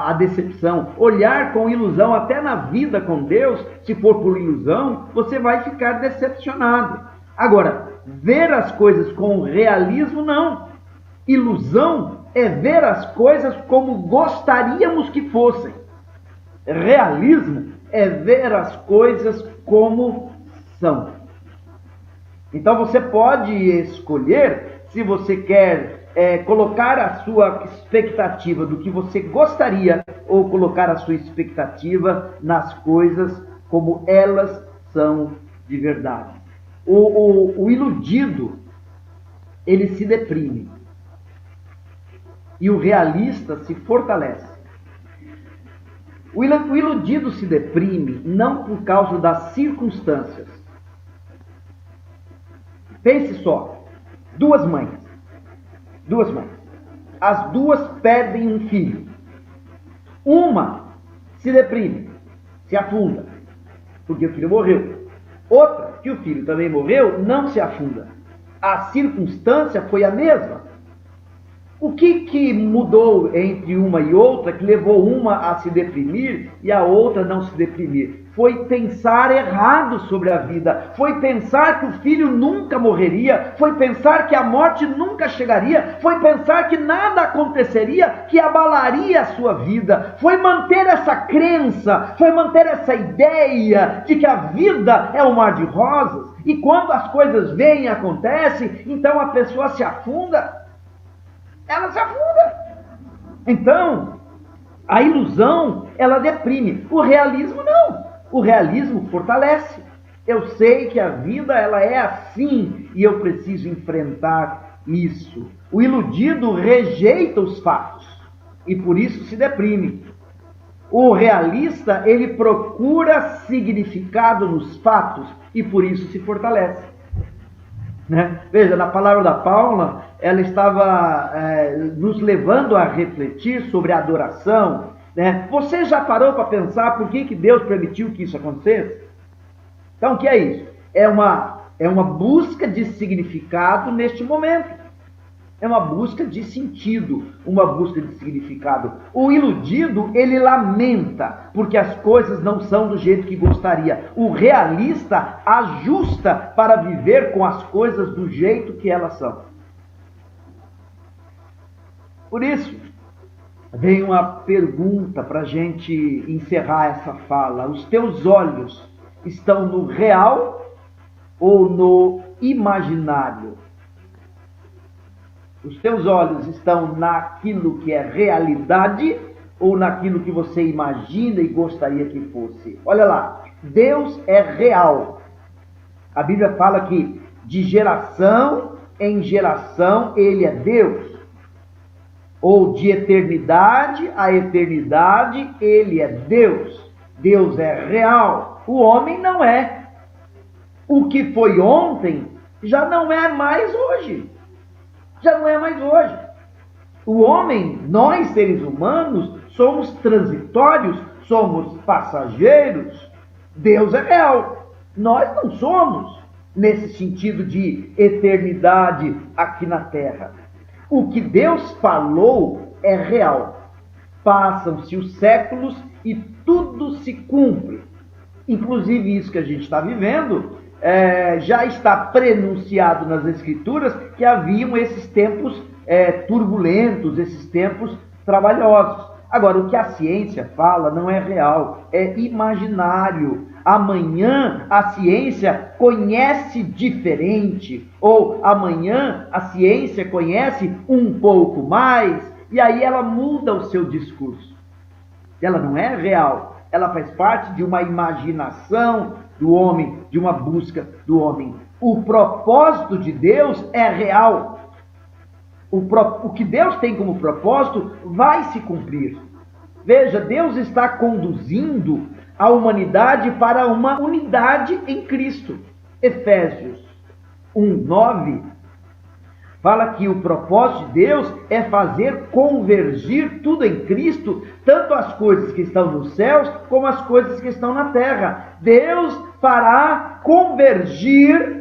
à decepção. Olhar com ilusão até na vida com Deus, se for por ilusão, você vai ficar decepcionado. Agora, ver as coisas com realismo, não. Ilusão é ver as coisas como gostaríamos que fossem. Realismo é ver as coisas como são. Então você pode escolher se você quer colocar a sua expectativa do que você gostaria ou colocar a sua expectativa nas coisas como elas são de verdade. O iludido, ele se deprime e o realista se fortalece. O iludido se deprime não por causa das circunstâncias. Pense só, duas mães. As duas perdem um filho. Uma se deprime, se afunda, porque o filho morreu. Outra, que o filho também morreu, não se afunda. A circunstância foi a mesma. O que mudou entre uma e outra, que levou uma a se deprimir e a outra não se deprimir? Foi pensar errado sobre a vida, foi pensar que o filho nunca morreria, foi pensar que a morte nunca chegaria, foi pensar que nada aconteceria que abalaria a sua vida, foi manter essa crença, foi manter essa ideia de que a vida é um mar de rosas, e quando as coisas vêm e acontecem, então a pessoa se afunda. Ela se afunda. Então, a ilusão, ela deprime. O realismo não. O realismo fortalece. Eu sei que a vida, ela é assim e eu preciso enfrentar isso. O iludido rejeita os fatos e por isso se deprime. O realista, ele procura significado nos fatos e por isso se fortalece. Né? Veja, na palavra da Paula, ela estava nos levando a refletir sobre a adoração. Né? Você já parou para pensar por que Deus permitiu que isso acontecesse? Então, o que é isso? É uma busca de significado neste momento. É uma busca de sentido, uma busca de significado. O iludido, ele lamenta, porque as coisas não são do jeito que gostaria. O realista ajusta para viver com as coisas do jeito que elas são. Por isso, vem uma pergunta para a gente encerrar essa fala. Os teus olhos estão no real ou no imaginário? Os teus olhos estão naquilo que é realidade ou naquilo que você imagina e gostaria que fosse? Olha lá, Deus é real. A Bíblia fala que de geração em geração Ele é Deus. Ou de eternidade a eternidade Ele é Deus. Deus é real. O homem não é. O que foi ontem já não é mais hoje. Já não é mais hoje. O homem, nós seres humanos, somos transitórios, somos passageiros. Deus é real. Nós não somos, nesse sentido de eternidade aqui na Terra. O que Deus falou é real. Passam-se os séculos e tudo se cumpre. Inclusive isso que a gente está vivendo, já está prenunciado nas Escrituras que haviam esses tempos turbulentos, esses tempos trabalhosos. Agora, o que a ciência fala não é real, é imaginário. Amanhã a ciência conhece diferente, ou amanhã a ciência conhece um pouco mais, e aí ela muda o seu discurso. Ela não é real, ela faz parte de uma imaginação do homem, de uma busca do homem. O propósito de Deus é real. O que Deus tem como propósito vai se cumprir. Veja, Deus está conduzindo a humanidade para uma unidade em Cristo. Efésios 1:9 fala que o propósito de Deus é fazer convergir tudo em Cristo, tanto as coisas que estão nos céus como as coisas que estão na terra. Deus fará convergir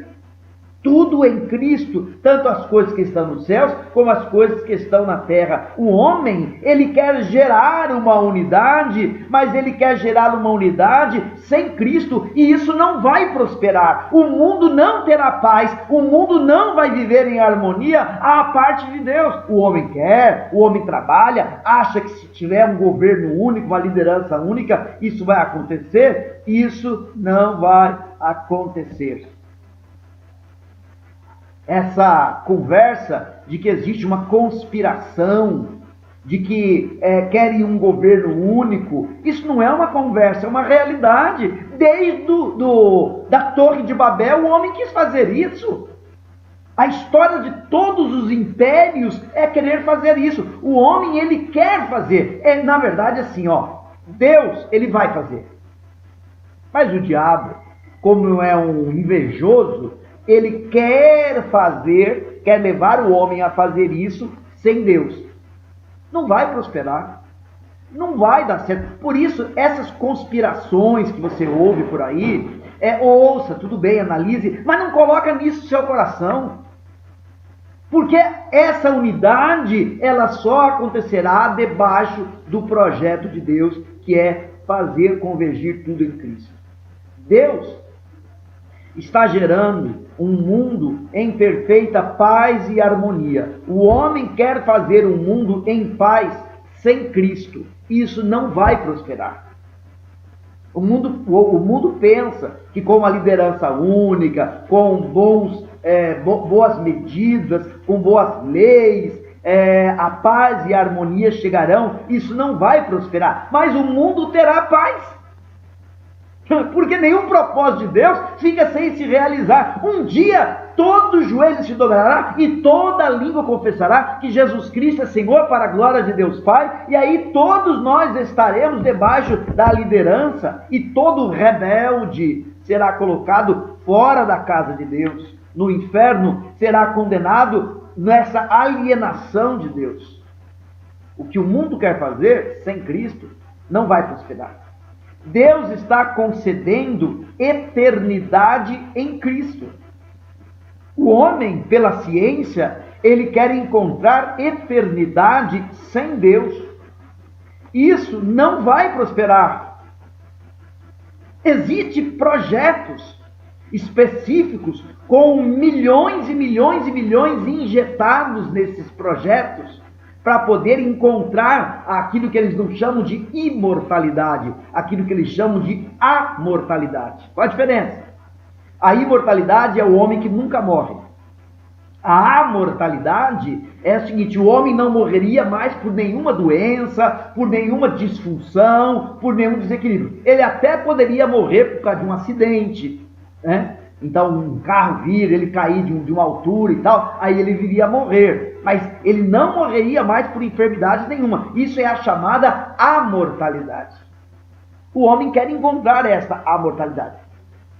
tudo em Cristo, tanto as coisas que estão nos céus como as coisas que estão na terra. O homem, ele quer gerar uma unidade, mas ele quer gerar uma unidade sem Cristo, e isso não vai prosperar. O mundo não terá paz, o mundo não vai viver em harmonia à parte de Deus. O homem quer, o homem trabalha, acha que se tiver um governo único, uma liderança única, isso vai acontecer. Isso não vai acontecer. Essa conversa de que existe uma conspiração, de que querem um governo único, isso não é uma conversa, é uma realidade. Desde da Torre de Babel, o homem quis fazer isso. A história de todos os impérios é querer fazer isso. O homem, ele quer fazer. Na verdade, assim, Deus, ele vai fazer. Mas o diabo, como é um invejoso, ele quer levar o homem a fazer isso sem Deus. Não vai prosperar. Não vai dar certo. Por isso, essas conspirações que você ouve por aí, ouça, tudo bem, analise, mas não coloca nisso o seu coração. Porque essa unidade, ela só acontecerá debaixo do projeto de Deus, que é fazer convergir tudo em Cristo. Deus está gerando um mundo em perfeita paz e harmonia. O homem quer fazer um mundo em paz sem Cristo. Isso não vai prosperar. O mundo pensa que com uma liderança única, com boas medidas, com boas leis, a paz e a harmonia chegarão. Isso não vai prosperar. Mas o mundo terá paz. Porque nenhum propósito de Deus fica sem se realizar. Um dia todo joelho se dobrará e toda língua confessará que Jesus Cristo é Senhor, para a glória de Deus Pai. E aí todos nós estaremos debaixo da liderança e todo rebelde será colocado fora da casa de Deus. No inferno será condenado nessa alienação de Deus. O que o mundo quer fazer sem Cristo não vai prosperar. Deus está concedendo eternidade em Cristo. O homem, pela ciência, ele quer encontrar eternidade sem Deus. Isso não vai prosperar. Existem projetos específicos com milhões e milhões e milhões injetados nesses projetos para poder encontrar aquilo que eles não chamam de imortalidade, aquilo que eles chamam de amortalidade. Qual a diferença? A imortalidade é o homem que nunca morre. A amortalidade é o seguinte: o homem não morreria mais por nenhuma doença, por nenhuma disfunção, por nenhum desequilíbrio. Ele até poderia morrer por causa de um acidente, né? Então um carro vir, ele cair de uma altura e tal, aí ele viria a morrer. Mas ele não morreria mais por enfermidade nenhuma. Isso é a chamada amortalidade. O homem quer encontrar essa amortalidade.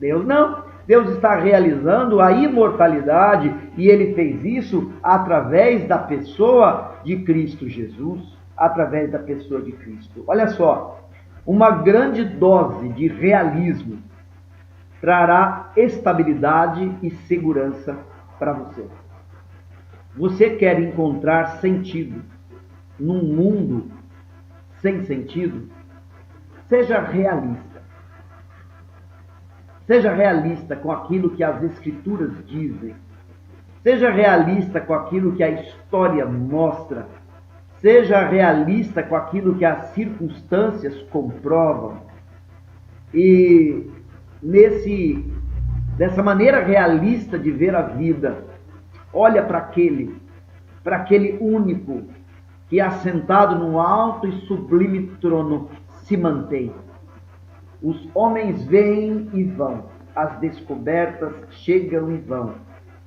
Deus não. Deus está realizando a imortalidade e ele fez isso através da pessoa de Cristo Jesus, através da pessoa de Cristo. Olha só, uma grande dose de realismo trará estabilidade e segurança para você. Você quer encontrar sentido num mundo sem sentido? Seja realista. Seja realista com aquilo que as Escrituras dizem. Seja realista com aquilo que a história mostra. Seja realista com aquilo que as circunstâncias comprovam. E dessa maneira realista de ver a vida, olha para aquele único que assentado num alto e sublime trono se mantém. Os homens vêm e vão, as descobertas chegam e vão.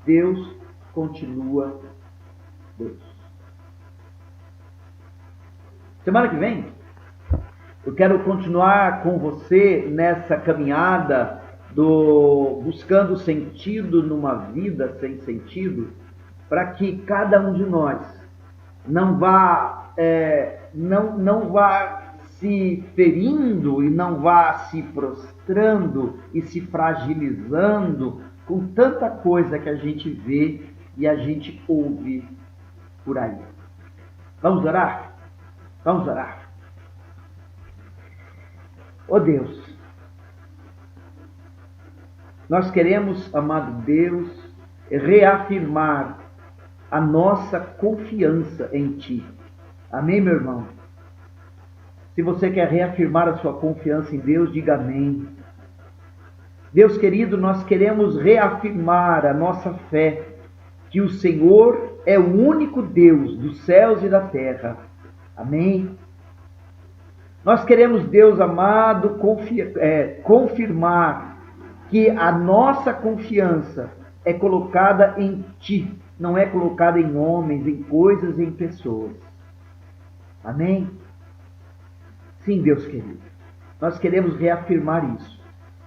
Deus continua Deus. Semana que vem, eu quero continuar com você nessa caminhada buscando sentido numa vida sem sentido, para que cada um de nós não vá se ferindo e não vá se prostrando e se fragilizando com tanta coisa que a gente vê e a gente ouve por aí. Vamos orar? Vamos orar. Ó Deus, nós queremos, amado Deus, reafirmar a nossa confiança em Ti. Amém, meu irmão? Se você quer reafirmar a sua confiança em Deus, diga amém. Deus querido, nós queremos reafirmar a nossa fé que o Senhor é o único Deus dos céus e da terra. Amém? Nós queremos, Deus amado, confirmar que a nossa confiança é colocada em Ti, não é colocada em homens, em coisas, em pessoas. Amém? Sim, Deus querido, nós queremos reafirmar isso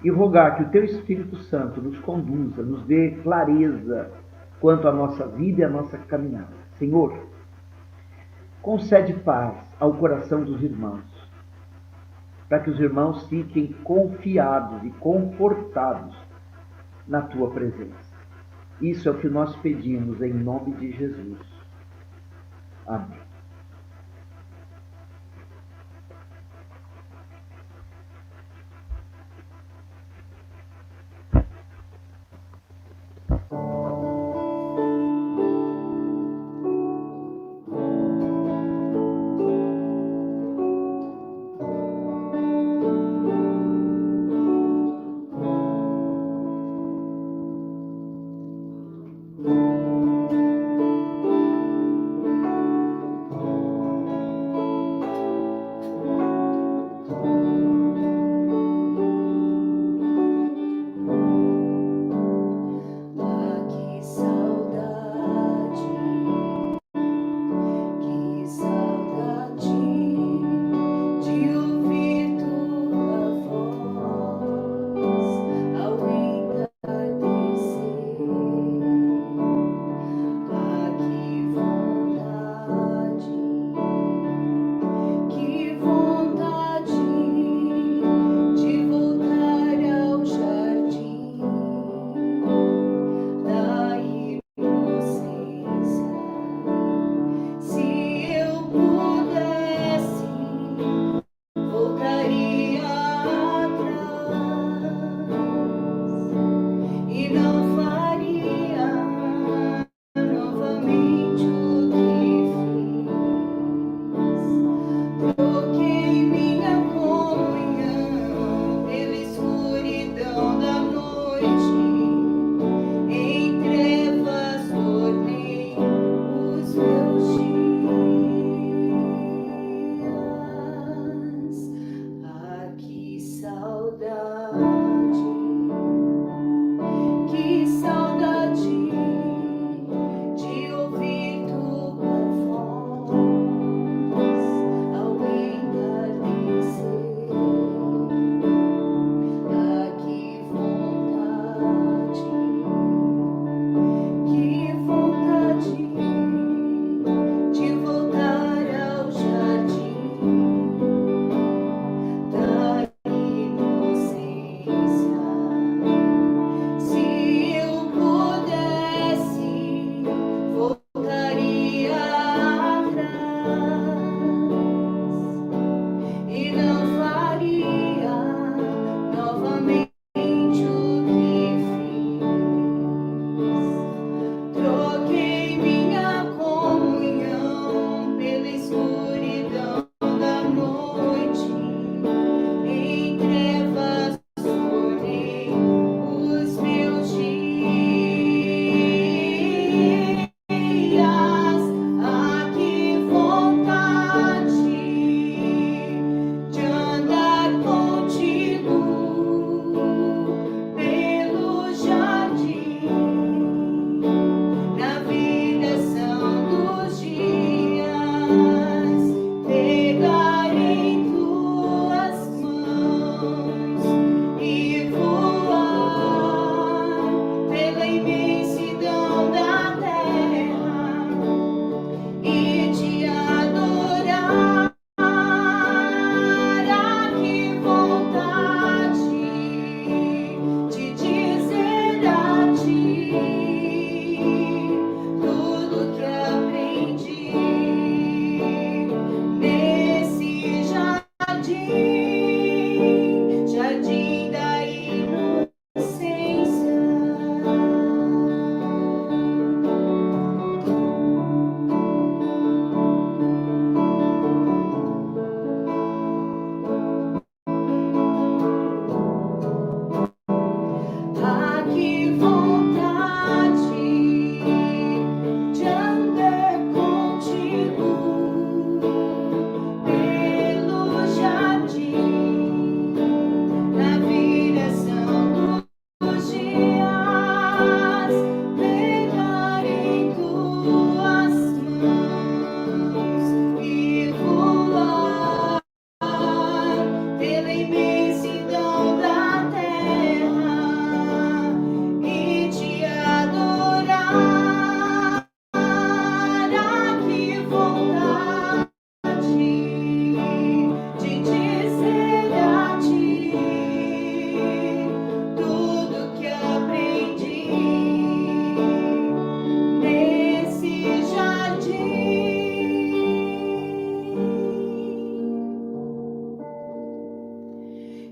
e rogar que o Teu Espírito Santo nos conduza, nos dê clareza quanto à nossa vida e à nossa caminhada. Senhor, concede paz ao coração dos irmãos, para que os irmãos fiquem confiados e confortados na Tua presença. Isso é o que nós pedimos em nome de Jesus. Amém.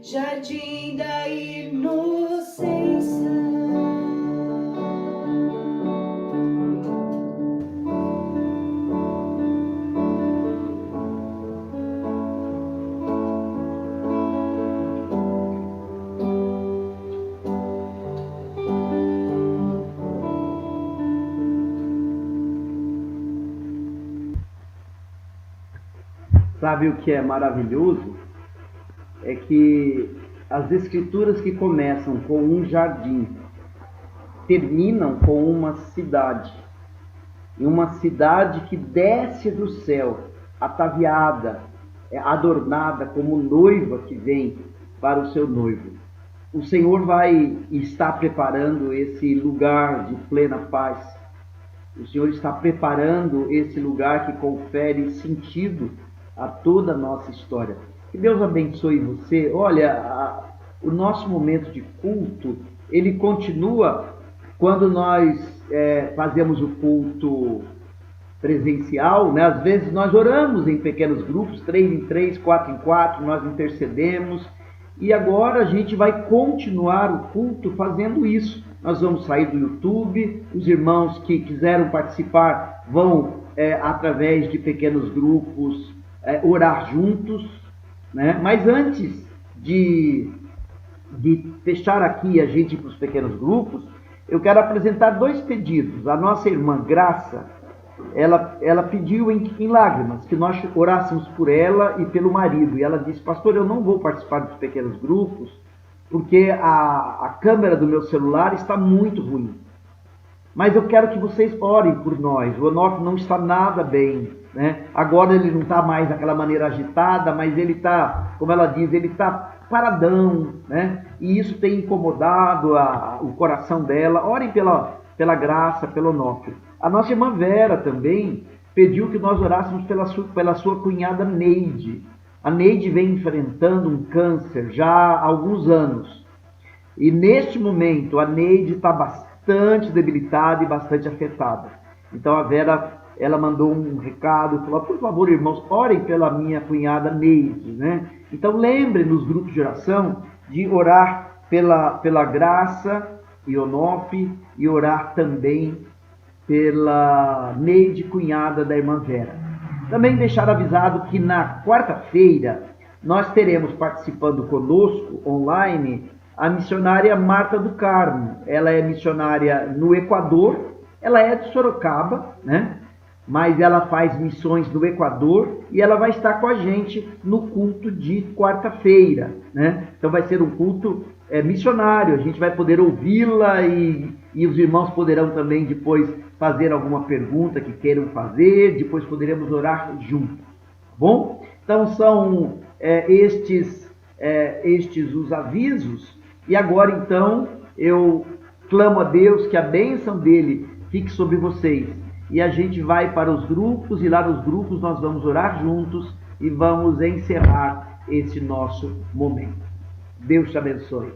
jardim da inocência. Sabe o que é maravilhoso? É que as escrituras que começam com um jardim terminam com uma cidade. E uma cidade que desce do céu, ataviada, adornada como noiva que vem para o seu noivo. O Senhor vai estar preparando esse lugar de plena paz. O Senhor está preparando esse lugar que confere sentido a toda a nossa história. Que Deus abençoe você. Olha, o nosso momento de culto, ele continua quando nós fazemos o culto presencial, né? Às vezes nós oramos em pequenos grupos, 3 em 3, 4 em 4, nós intercedemos. E agora a gente vai continuar o culto fazendo isso. Nós vamos sair do YouTube, os irmãos que quiseram participar vão, através de pequenos grupos, orar juntos, né? Mas antes de fechar aqui a gente para os pequenos grupos, eu quero apresentar 2 pedidos. A nossa irmã Graça, ela pediu em lágrimas que nós orássemos por ela e pelo marido. E ela disse: pastor, eu não vou participar dos pequenos grupos porque a câmera do meu celular está muito ruim. Mas eu quero que vocês orem por nós. O Onofre não está nada bem, né? Agora ele não está mais daquela maneira agitada, mas ele está, como ela diz, ele está paradão, né? E isso tem incomodado o coração dela. Orem pela Graça, pelo Onofre. A nossa irmã Vera também pediu que nós orássemos pela sua cunhada Neide. A Neide vem enfrentando um câncer já há alguns anos. E neste momento a Neide está bastante debilitada e bastante afetada. Então a Vera, ela mandou um recado, falou: por favor, irmãos, orem pela minha cunhada Neide, né? Então lembre nos grupos de oração de orar pela Graça e Onofre e orar também pela Neide, cunhada da irmã Vera. Também deixar avisado que na quarta-feira nós teremos participando conosco online a missionária Marta do Carmo. Ela é missionária no Equador, ela é de Sorocaba, né? Mas ela faz missões no Equador e ela vai estar com a gente no culto de quarta-feira, né? Então vai ser um culto missionário, a gente vai poder ouvi-la e os irmãos poderão também depois fazer alguma pergunta que queiram fazer, depois poderemos orar juntos, tá bom? Então são estes os avisos. E agora então eu clamo a Deus que a bênção dele fique sobre vocês. E a gente vai para os grupos, e lá nos grupos nós vamos orar juntos e vamos encerrar esse nosso momento. Deus te abençoe.